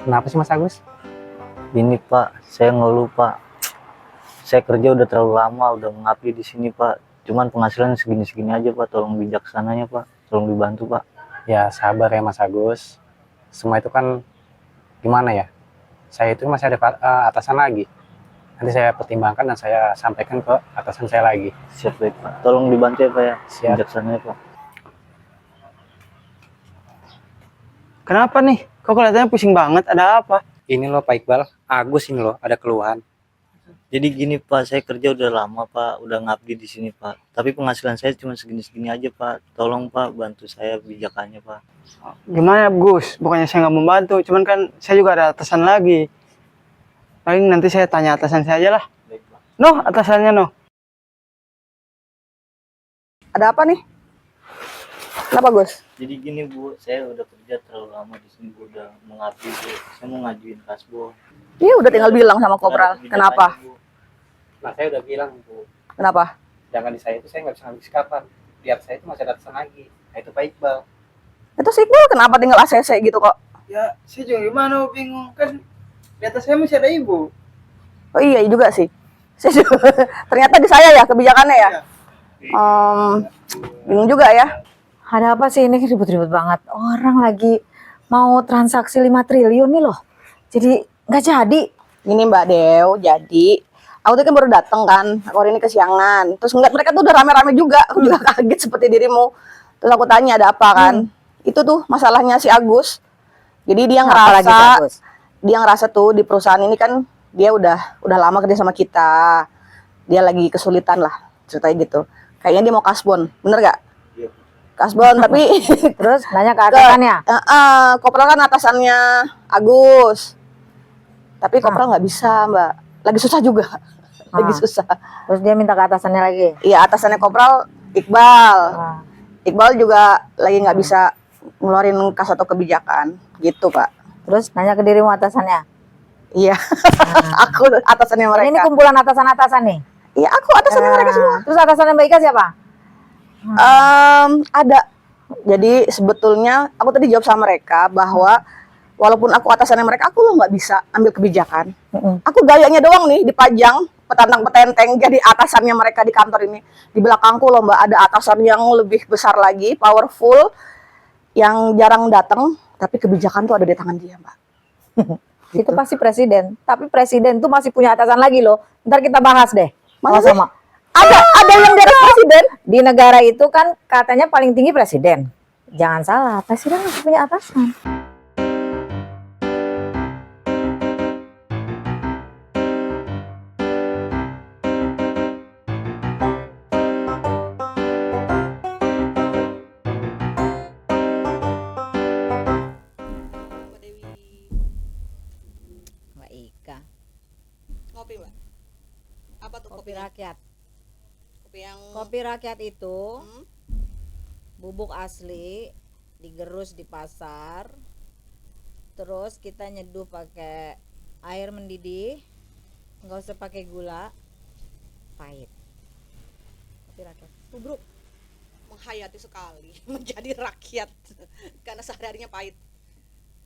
Kenapa sih Mas Agus? Ini Pak, saya ngeluh Pak. Saya kerja udah terlalu lama, udah mengabdi di sini Pak. Cuman penghasilan segini-segini aja Pak. Tolong bijaksananya Pak. Tolong dibantu Pak. Ya sabar ya Mas Agus. Semua itu kan gimana ya? Saya itu masih ada atasan lagi. Nanti saya pertimbangkan dan saya sampaikan ke atasan saya lagi. Siap baik Pak. Tolong dibantu ya Pak ya. Siap. Bijaksananya Pak. Kenapa nih? Kok kelihatannya pusing banget? Ada apa? Ini loh Pak Iqbal, Agus ini loh ada keluhan. Jadi gini Pak, saya kerja udah lama Pak, udah ngabdi di sini Pak. Tapi penghasilan saya cuma segini-segini aja Pak. Tolong Pak, bantu saya bijakannya Pak. Gimana Gus? Bukannya saya nggak membantu, cuman kan saya juga ada atasan lagi. Paling nanti saya tanya atasan saya aja lah. Baik Pak. Noh, atasannya Noh. Ada apa nih? Kenapa Gus? Jadi gini Bu, saya udah kerja terlalu lama di sini Bu, udah mengabdi Bu. Saya mau ngajuin kasbon. Iya udah tinggal bilang sama Kopral. Kenapa? Nah saya udah bilang Bu, Kenapa? jangan di saya itu saya nggak bisa ngambil sikapan. Biar saya itu masih ada atasan lagi. Nah itu Pak Iqbal. Itu sih Iqbal kenapa tinggal ACC gitu kok? Ya, saya juga gimana bingung kan di atas saya masih ada ibu. Oh iya juga sih. Saya juga- Ternyata di saya ya kebijakannya ya. Bingung juga ya. Ada apa sih ini ribut-ribut banget. Orang lagi mau transaksi 5 triliun nih loh. Jadi nggak jadi. Gini Mbak Dew, jadi aku tuh kan baru datang kan. Aku hari ini kesiangan. Terus ngeliat mereka tuh udah rame-rame juga. Aku juga kaget seperti dirimu. Terus aku tanya ada apa kan? Itu tuh masalahnya si Agus. Jadi dia Apalagi ngerasa bagus. dia ngerasa tuh di perusahaan ini kan dia udah lama kerja sama kita. Dia lagi kesulitan lah ceritanya gitu. Kayaknya dia mau kasbon, bener gak? Iya. Kasbon tapi Terus nanya ke atasannya. Kopral kan atasannya Agus. Tapi Kopral nggak bisa Mbak. Lagi susah juga. Lagi Ah. susah. Terus dia minta ke atasannya lagi. Iya atasannya Kopral Iqbal. Ah. Iqbal juga lagi nggak bisa ngeluarin kas atau kebijakan gitu Pak. Terus nanya ke dirimu atasannya. Iya. Nah. Aku atasannya mereka. Ini kumpulan atasan-atasan nih. Iya aku atasannya mereka semua. Terus atasannya Mbak Ika siapa? Ada. Jadi sebetulnya aku tadi jawab sama mereka bahwa walaupun aku atasannya mereka, aku loh nggak bisa ambil kebijakan. Aku gayanya doang nih dipajang petantang petenteng jadi atasannya mereka di kantor ini. Di belakangku loh Mbak ada atasan yang lebih besar lagi, powerful, yang jarang datang, tapi kebijakan tuh ada di tangan dia Mbak. Itu pasti presiden. Tapi presiden tuh masih punya atasan lagi loh. Ntar kita bahas deh. Masa sih? Sama. Ada yang di atas presiden. Di negara itu kan katanya paling tinggi presiden. Jangan salah, presiden masih punya atasan. Mbak Ika, Ngopi Mbak. Apa tuh kopi rakyat. Kopi yang Kopi rakyat itu Hmm? bubuk asli, digerus di pasar, terus kita nyeduh pakai air mendidih, nggak usah pakai gula, pahit. Kopi rakyat tubruk. menghayati sekali menjadi rakyat karena sehari-harinya pahit.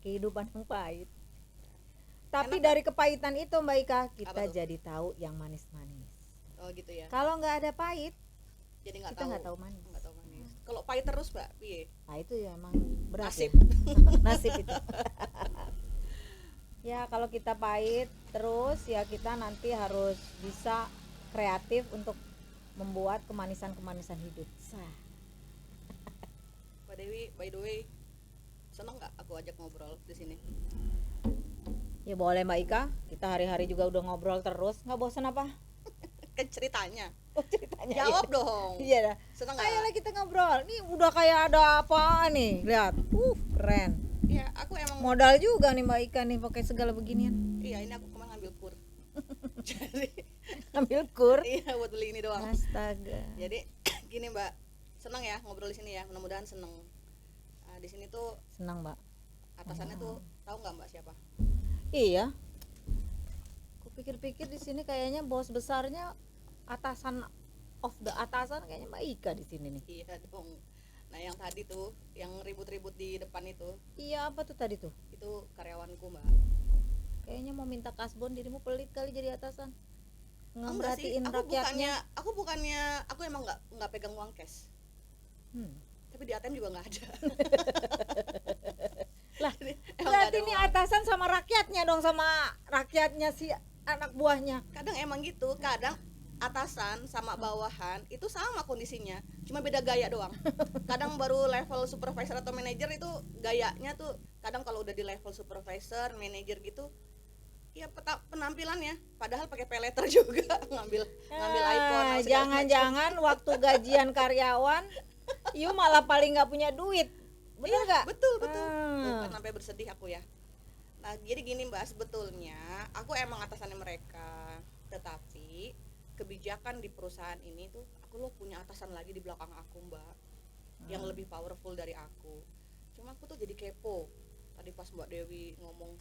Kehidupan yang pahit. Tapi Enak, dari kepahitan itu Mbak Ika kita Apa tuh? jadi tahu yang manis-manis. Oh gitu ya. Kalau nggak ada pahit Jadi nggak kita tahu. nggak tahu manis. Nggak tahu manis. Kalau pahit terus Mbak, piye? Nah itu ya emang berat Nasib. ya. Nasib itu. Ya kalau kita pahit terus ya kita nanti harus bisa kreatif untuk membuat kemanisan-kemanisan hidup. Mbak Dewi, by the way, seneng nggak aku ajak ngobrol di sini? Ya boleh Mbak Ika, kita hari-hari juga udah ngobrol terus, nggak bosan apa? Kan ceritanya. Oh ceritanya. Jawab dong. Iya dah. Seneng Ayolah nggak? kita ngobrol. Nih udah kayak ada apa nih, lihat. Keren. Iya, aku emang. Modal juga nih Mbak Ika nih pakai segala beginian. Iya, ini aku kemarin ngambil kur. Jadi, Ambil kur. iya buat beli ini doang. Astaga. Jadi gini Mbak, seneng ya ngobrol di sini ya. Mudah-mudahan seneng. Di sini tuh Senang Mbak. atasannya tuh tahu nggak Mbak siapa? Iya. Kupikir-pikir di sini kayaknya bos besarnya atasan of the atasan kayaknya Mbak Ika di sini nih. Iya dong. Nah yang tadi tuh, yang ribut-ribut di depan Iya, apa tuh tadi tuh? itu karyawanku mbak. Kayaknya mau minta kasbon, dirimu pelit kali jadi atasan. Nggak Enggak sih, merhatiin rakyatnya. aku emang nggak pegang uang cash. Hmm. Tapi di ATM juga nggak ada. Lah, Jadi, emang nggak berarti ada ini uang. atasan sama rakyatnya dong, sama rakyatnya si anak buahnya. Kadang emang gitu, kadang atasan sama bawahan itu sama kondisinya, cuma beda gaya doang. Kadang baru level supervisor atau manajer itu gayanya tuh, kadang kalau udah di level supervisor, manajer gitu, ya penampilannya padahal pakai pay letter juga, ngambil iPhone segala macam. Jangan-jangan waktu gajian karyawan, you malah paling nggak punya duit, bener Iya, nggak? betul. Tuh, Hmm. kan sampai bersedih aku ya. Nah jadi gini mbak, sebetulnya aku emang atasannya mereka, tetapi kebijakan di perusahaan ini tuh aku lo punya atasan lagi di belakang aku mbak, yang lebih powerful dari aku. Cuma aku tuh jadi kepo tadi pas Mbak Dewi ngomong,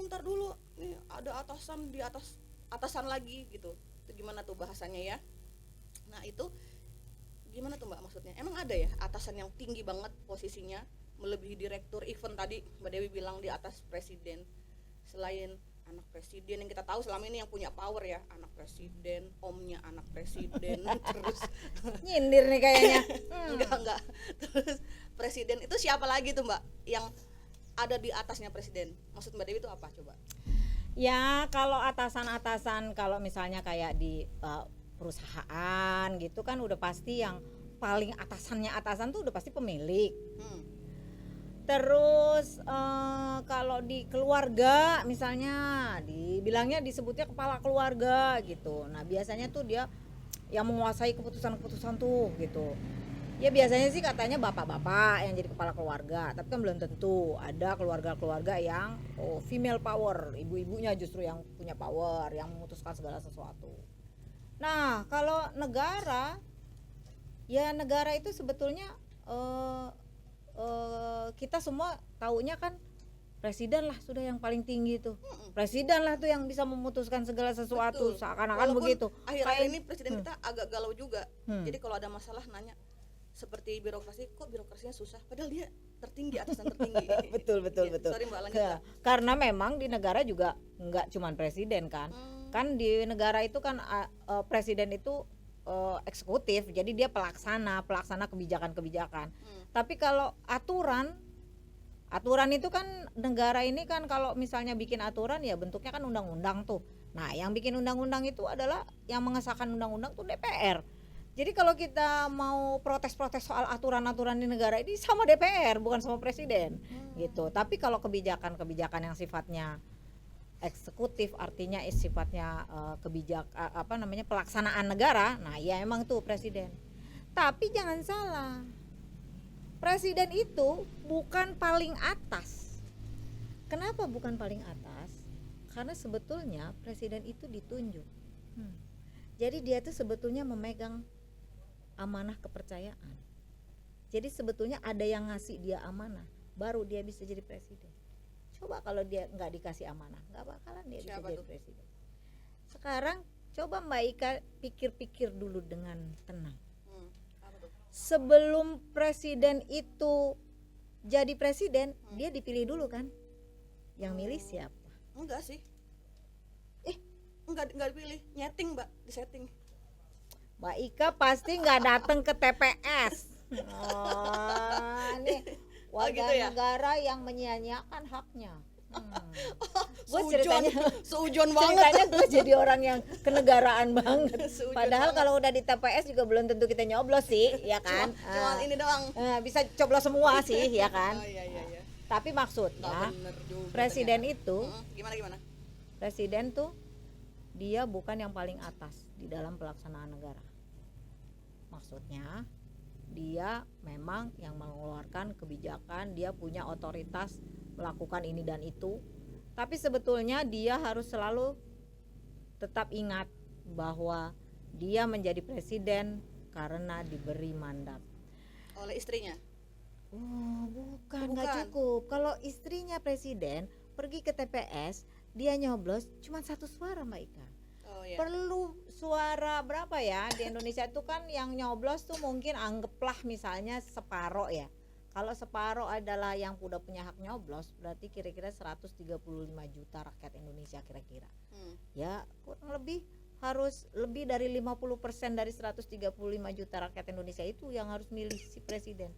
ntar dulu nih ada atasan di atas atasan lagi gitu. Itu gimana tuh bahasanya ya? Nah itu gimana tuh mbak, maksudnya emang ada ya atasan yang tinggi banget posisinya, melebihi direktur, even tadi Mbak Dewi bilang di atas presiden, selain anak presiden yang kita tahu selama ini yang punya power ya, anak presiden, omnya anak presiden. Terus Nyindir nih kayaknya. enggak, terus presiden itu siapa lagi tuh mbak yang ada di atasnya presiden? Maksud Mbak Dewi itu apa coba? Ya kalau atasan-atasan, kalau misalnya kayak di perusahaan gitu kan udah pasti yang paling atasan tuh udah pasti pemilik. Terus kalau di keluarga misalnya dibilangnya disebutnya kepala keluarga gitu. Nah biasanya tuh dia yang menguasai keputusan-keputusan tuh gitu. Ya biasanya sih katanya bapak-bapak yang jadi kepala keluarga, tapi kan belum tentu. Ada keluarga-keluarga yang female power, ibu-ibunya justru yang punya power, yang memutuskan segala sesuatu. Nah kalau negara, ya negara itu sebetulnya kita semua taunya kan presiden lah sudah yang paling tinggi tuh. Presiden lah tuh yang bisa memutuskan segala sesuatu. Betul. Seakan-akan Walaupun begitu. akhir-akhir ini presiden kita agak galau juga. Jadi kalau ada masalah nanya seperti birokrasi, kok birokrasinya susah, padahal dia tertinggi, atasan tertinggi. betul. Sorry mbak, lanjut mbak. Karena memang di negara juga nggak cuman presiden kan. Kan di negara itu kan presiden itu eksekutif, jadi dia pelaksana kebijakan-kebijakan. Tapi kalau aturan itu kan negara ini kan kalau misalnya bikin aturan ya bentuknya kan undang-undang tuh. Nah, yang bikin undang-undang itu adalah yang mengesahkan undang-undang tuh DPR. Jadi kalau kita mau protes-protes soal aturan-aturan di negara ini sama DPR, bukan sama presiden gitu. Tapi kalau kebijakan-kebijakan yang sifatnya eksekutif, artinya sifatnya pelaksanaan negara, nah ya emang tuh presiden. Tapi jangan salah, presiden itu bukan paling atas. Kenapa bukan paling atas? Karena sebetulnya presiden itu ditunjuk. Jadi dia tuh sebetulnya memegang amanah kepercayaan. Jadi sebetulnya ada yang ngasih dia amanah, baru dia bisa jadi presiden. Coba kalau dia nggak dikasih amanah, nggak bakalan dia bisa jadi presiden. Sekarang coba Mbak Ika pikir-pikir dulu dengan tenang. Sebelum presiden itu jadi presiden, dia dipilih dulu kan? Yang milih siapa? Enggak sih. Enggak dipilih, nyeting mbak, disetting. Mbak Ika pasti nggak datang ke TPS. Nih warga gitu ya? negara yang menyia-nyiakan haknya. Gue Seujon banget. gue jadi orang yang kenegaraan banget. Seujon Padahal banget. kalau udah di TPS juga belum tentu kita nyoblos sih, ya kan? Cuma ini doang. Bisa coblos semua sih, ya kan? Oh iya. Tapi maksudnya Nggak bener juga presiden ternyata. itu, Gimana? presiden tuh dia bukan yang paling atas di dalam pelaksanaan negara. Maksudnya dia memang yang mengeluarkan kebijakan, dia punya otoritas melakukan ini dan itu. Tapi sebetulnya dia harus selalu tetap ingat bahwa dia menjadi presiden karena diberi mandat. Oleh istrinya. Bukan, nggak cukup. Kalau istrinya presiden pergi ke TPS, dia nyoblos cuma 1 suara Mbak Ika. iya. Perlu suara berapa ya di Indonesia itu kan yang nyoblos tuh mungkin anggaplah misalnya separoh ya. Kalau separoh adalah yang udah punya hak nyoblos, berarti kira-kira 135 juta rakyat Indonesia kira-kira. Ya kurang lebih harus lebih dari 50% dari 135 juta rakyat Indonesia itu yang harus milih si presiden.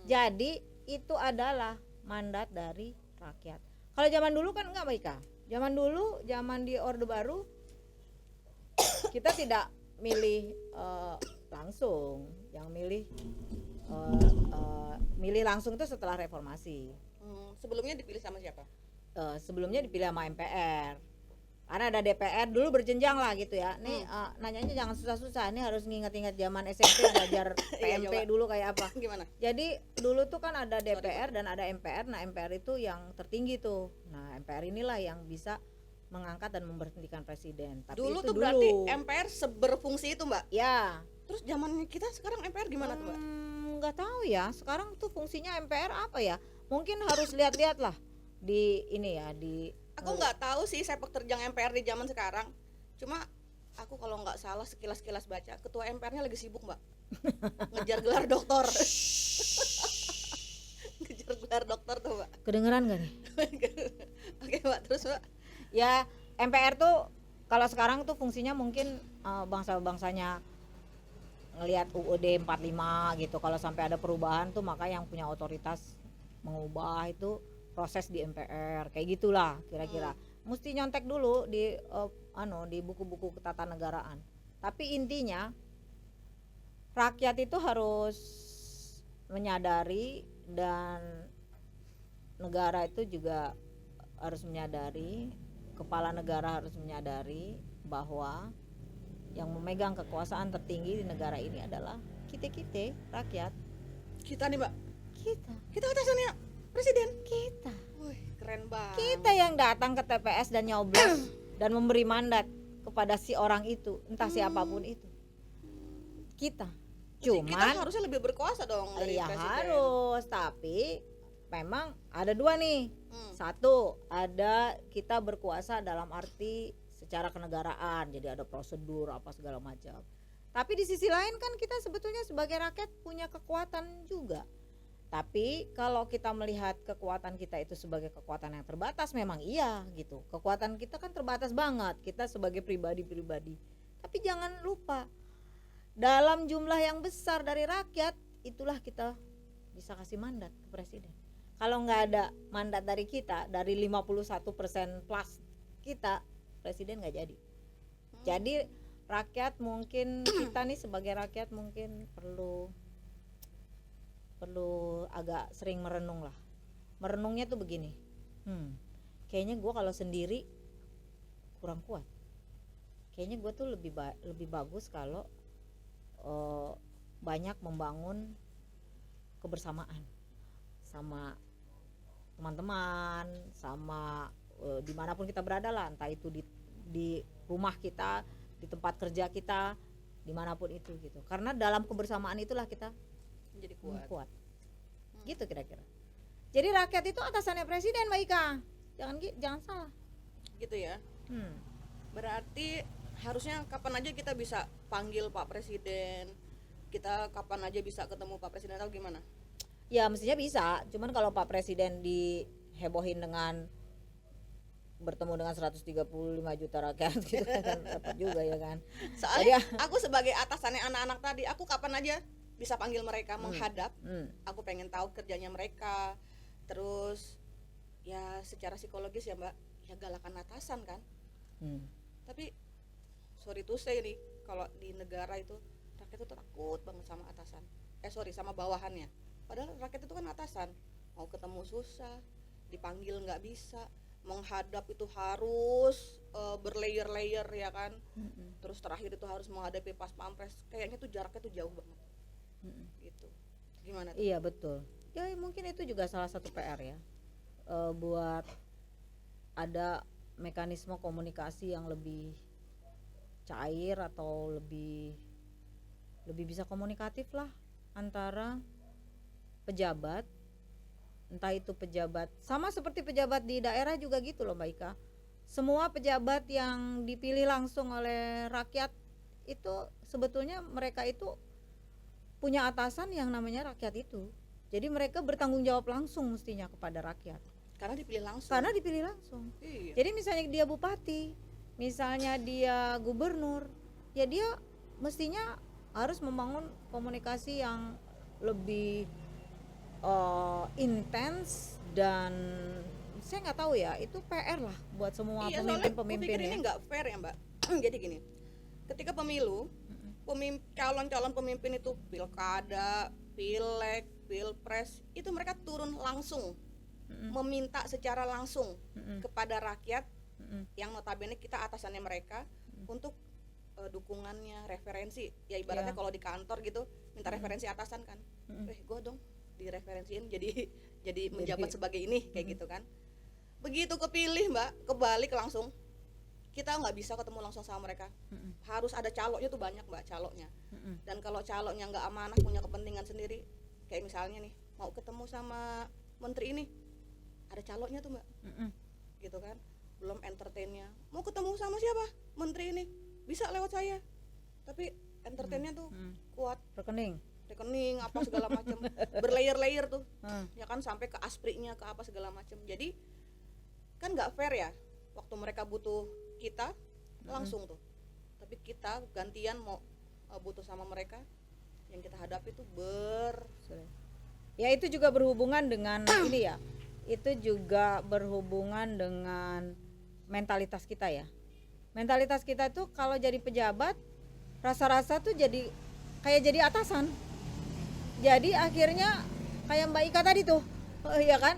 Jadi itu adalah mandat dari rakyat. Kalau zaman dulu kan enggak, Mbak Ika. Zaman dulu, zaman di Orde Baru kita tidak milih langsung. Yang milih langsung itu setelah reformasi. Sebelumnya dipilih sama siapa? Sebelumnya dipilih sama MPR. Karena ada DPR dulu berjenjang lah gitu ya. Nih nanyanya jangan susah-susah. Ini harus nginget-inget zaman SMP belajar PMP coba. dulu kayak apa. Gimana? Jadi dulu tuh kan ada DPR dan ada MPR. Nah MPR itu yang tertinggi tuh. Nah MPR inilah yang bisa mengangkat dan memberhentikan presiden. Tapi Dulu itu tuh berarti MPR berfungsi itu, Mbak. ya Terus zamannya kita sekarang MPR gimana tuh, Mbak? nggak tahu ya. Sekarang tuh fungsinya MPR apa ya? Mungkin harus lihat-lihat lah di ini ya di. Aku nggak tahu sih sepak terjang MPR di zaman sekarang. Cuma aku kalau nggak salah sekilas-kilas baca, ketua MPR-nya lagi sibuk, Mbak. Ngejar gelar doktor. Ngejar gelar doktor tuh, Mbak. Kedengeran gak nih? Oke, Mbak. Terus, Mbak. Ya MPR tuh kalau sekarang tuh fungsinya mungkin bangsa-bangsanya ngelihat UUD 45 gitu. Kalau sampai ada perubahan tuh maka yang punya otoritas mengubah itu proses di MPR kayak gitulah kira-kira. Mesti nyontek dulu di di buku-buku ketatanegaraan. Tapi intinya rakyat itu harus menyadari dan negara itu juga harus menyadari, kepala negara harus menyadari bahwa yang memegang kekuasaan tertinggi di negara ini adalah kita rakyat. Kita nih, Mbak. Kita Atasannya presiden. kita Wih, keren banget. kita yang datang ke TPS dan nyoblos dan memberi mandat kepada si orang itu, entah siapapun itu. Kita Kita cuman harusnya lebih berkuasa dong dari ya presiden. harus, tapi memang ada dua nih. Satu, ada kita berkuasa dalam arti secara kenegaraan, jadi ada prosedur apa segala macam. Tapi di sisi lain kan kita sebetulnya sebagai rakyat punya kekuatan juga. Tapi kalau kita melihat kekuatan kita itu sebagai kekuatan yang terbatas, memang iya gitu. Kekuatan kita kan terbatas banget, kita sebagai pribadi-pribadi. Tapi jangan lupa, dalam jumlah yang besar dari rakyat, itulah kita bisa kasih mandat ke presiden. Kalau nggak ada mandat dari kita, dari 51% plus kita, presiden nggak jadi. Jadi rakyat mungkin, kita nih sebagai rakyat mungkin perlu agak sering merenung lah. Merenungnya tuh begini, kayaknya gue kalau sendiri kurang kuat. Kayaknya gue tuh lebih bagus kalau banyak membangun kebersamaan sama teman-teman, sama dimanapun kita berada lah, entah itu di rumah kita, di tempat kerja kita, dimanapun itu gitu. Karena dalam kebersamaan itulah kita Jadi kuat. Gitu kira-kira. Jadi rakyat itu atasannya presiden, Mbak Ika. Jangan salah. Gitu ya. Berarti harusnya kapan aja kita bisa panggil Pak Presiden, kita kapan aja bisa ketemu Pak Presiden atau gimana? Ya mestinya bisa, cuman kalau Pak Presiden dihebohin dengan bertemu dengan 135 juta rakyat gitu kan dapat juga ya kan. Soalnya aku sebagai atasannya anak-anak tadi, aku kapan aja bisa panggil mereka menghadap. Aku pengen tahu kerjanya mereka. Terus ya secara psikologis ya Mbak, ya galakan atasan kan. Tapi sorry to say nih, kalau di negara itu rakyat itu takut banget sama atasan. Sama bawahannya. Padahal rakyat itu kan atasan, mau ketemu susah, dipanggil nggak bisa, menghadap itu harus berlayer-layer ya kan. Terus terakhir itu harus menghadapi pas pampres, kayaknya tuh jaraknya tuh jauh banget. Gitu. Gimana tuh? Iya betul. Ya mungkin itu juga salah satu PR ya, buat ada mekanisme komunikasi yang lebih cair atau lebih bisa komunikatif lah antara pejabat, entah itu pejabat sama seperti pejabat di daerah juga gitu loh Mbak Ika. semua pejabat yang dipilih langsung oleh rakyat itu sebetulnya mereka itu punya atasan yang namanya rakyat itu. Jadi mereka bertanggung jawab langsung mestinya kepada rakyat. Karena dipilih langsung. Karena dipilih langsung. Iya. Jadi misalnya dia bupati, misalnya dia gubernur, ya dia mestinya harus membangun komunikasi yang lebih intens, dan saya nggak tahu ya, itu PR lah buat semua Iya, soalnya pemimpin-pemimpin kupikir ini ya. nggak fair ya Mbak. Jadi gini, ketika pemilu, calon-calon pemimpin itu pilkada, pileg, pilpres, itu mereka turun langsung, meminta secara langsung kepada rakyat yang notabene kita atasannya mereka untuk dukungannya, referensi. Ya ibaratnya Iya. kalau di kantor gitu, minta referensi atasan kan. Gue dong direferensiin jadi menjabat sebagai ini kayak gitu kan. Begitu kepilih Mbak, kebalik langsung. Kita nggak bisa ketemu langsung sama mereka. Harus ada caloknya tuh, banyak Mbak caloknya. Dan kalau caloknya nggak amanah, punya kepentingan sendiri, kayak misalnya nih mau ketemu sama menteri ini, ada caloknya tuh Mbak, gitu kan. Belum entertainnya, mau ketemu sama siapa menteri ini, bisa lewat saya, tapi entertainnya tuh kuat, Rekening. rekening apa segala macam, berlayer-layer tuh, ya kan, sampai ke asprinya, ke apa segala macam. Jadi kan nggak fair ya, waktu mereka butuh kita langsung tuh, tapi kita gantian mau butuh sama mereka, yang kita hadapi tuh Ya itu juga berhubungan dengan ini ya, itu juga berhubungan dengan mentalitas kita ya. Mentalitas kita tuh kalau jadi pejabat, rasa-rasa tuh jadi kayak jadi atasan. Jadi akhirnya kayak Mbak Ika tadi tuh, ya kan,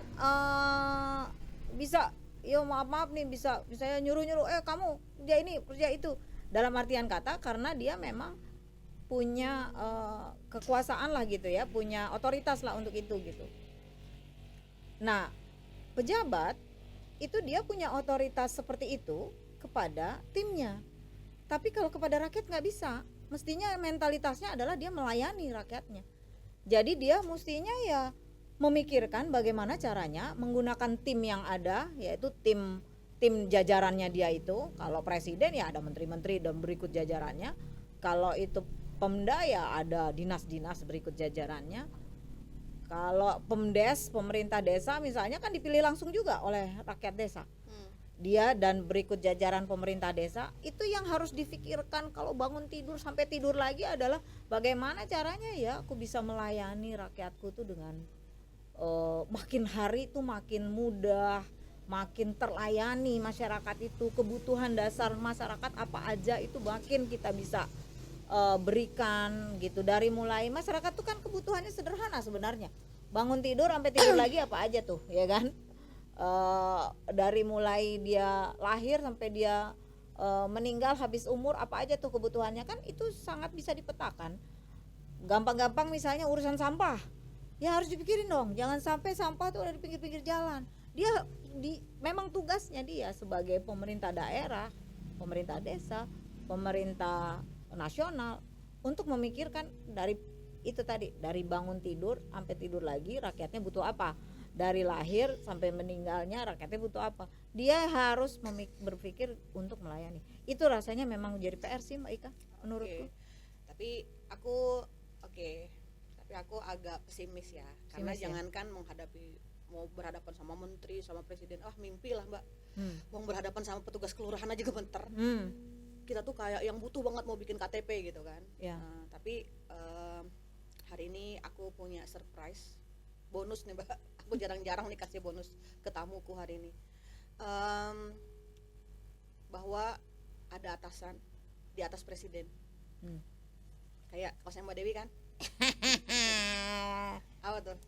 bisa, yo maaf nih, bisa nyuruh kamu kerja ini kerja itu, dalam artian kata karena dia memang punya kekuasaan lah gitu ya, punya otoritas lah untuk itu gitu. Nah, pejabat itu dia punya otoritas seperti itu kepada timnya, tapi kalau kepada rakyat nggak bisa. Mestinya mentalitasnya adalah dia melayani rakyatnya. Jadi dia mestinya ya memikirkan bagaimana caranya menggunakan tim yang ada, yaitu tim jajarannya dia itu. Kalau presiden ya ada menteri-menteri dan berikut jajarannya. Kalau itu Pemda ya ada dinas-dinas berikut jajarannya. Kalau Pemdes, pemerintah desa misalnya kan dipilih langsung juga oleh rakyat desa. Dia dan berikut jajaran pemerintah desa, itu yang harus difikirkan kalau bangun tidur sampai tidur lagi adalah bagaimana caranya ya aku bisa melayani rakyatku tuh dengan makin hari tuh makin mudah, makin terlayani masyarakat itu, kebutuhan dasar masyarakat apa aja itu makin kita bisa berikan gitu. Dari mulai masyarakat tuh kan kebutuhannya sederhana sebenarnya, bangun tidur sampai tidur lagi apa aja tuh ya kan. Dari mulai dia lahir sampai dia meninggal habis umur apa aja tuh kebutuhannya, kan itu sangat bisa dipetakan. Gampang-gampang misalnya urusan sampah, ya harus dipikirin dong, jangan sampai sampah tuh ada di pinggir-pinggir jalan. Dia memang tugasnya dia sebagai pemerintah daerah, pemerintah desa, pemerintah nasional untuk memikirkan dari itu tadi, dari bangun tidur sampai tidur lagi rakyatnya butuh apa, dari lahir sampai meninggalnya rakyatnya butuh apa. Dia harus berpikir untuk melayani. Itu rasanya memang jadi PR sih Mbak Ika menurutku. Tapi aku agak pesimis ya, karena jangankan menghadapi, mau berhadapan sama menteri, sama presiden, mimpi lah Mbak. Mau berhadapan sama petugas kelurahan aja gemeter. Kita tuh kayak yang butuh banget mau bikin KTP gitu kan. Tapi hari ini aku punya surprise, bonus nih Mbak. Aku jarang-jarang nih kasih bonus ke tamuku hari ini, bahwa ada atasan di atas presiden. Kayak kosnya Mbak Dewi kan. Apa tuh?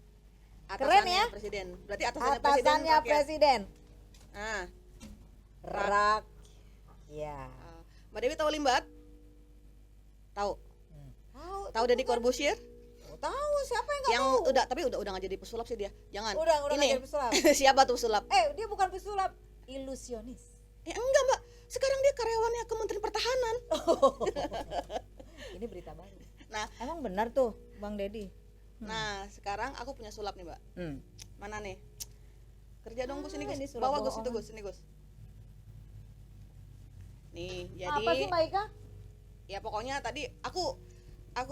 Keren ya, presiden. Berarti atasannya presiden. Nah, Ya. Mbak Dewi tahu Limbat? Tahu Deddy Corbuzier? Tahu, siapa yang nggak Yang tahu? udah nggak jadi pesulap sih dia. Jangan. Udah Ini nggak jadi pesulap. siapa tuh pesulap? Dia bukan pesulap, ilusionis. Enggak Mbak. Sekarang dia karyawannya Kementerian Pertahanan. Ini berita baru. Nah, Emang benar tuh Bang Deddy? Nah, sekarang aku punya sulap nih Mbak. Mana nih? Kerja dong Gus, ini Gus. Ini sulap Bawa Gus itu bohongan. Gus, ini Gus. Nih, Apa sih jadi Mbak Ika? ya pokoknya tadi aku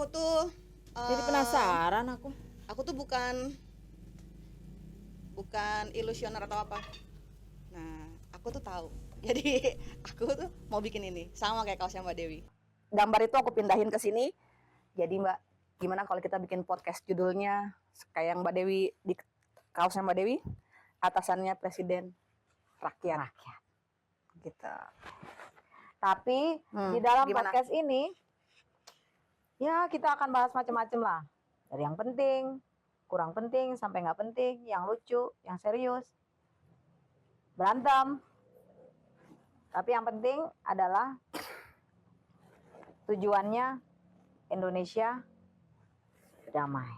tuh Jadi penasaran aku. aku tuh bukan ilusioner atau apa. Nah, aku tuh tahu. Jadi aku tuh mau bikin ini sama kayak kaosnya Mbak Dewi. Gambar itu aku pindahin ke sini. Jadi Mbak, gimana kalau kita bikin podcast judulnya kayak yang Mbak Dewi di kaosnya Mbak Dewi, atasannya presiden rakyat. Gitu. Tapi di dalam gimana? podcast ini ya kita akan bahas macam-macam lah. Dari yang penting, kurang penting, sampai nggak penting, yang lucu, yang serius, berantem. Tapi yang penting adalah tujuannya Indonesia damai.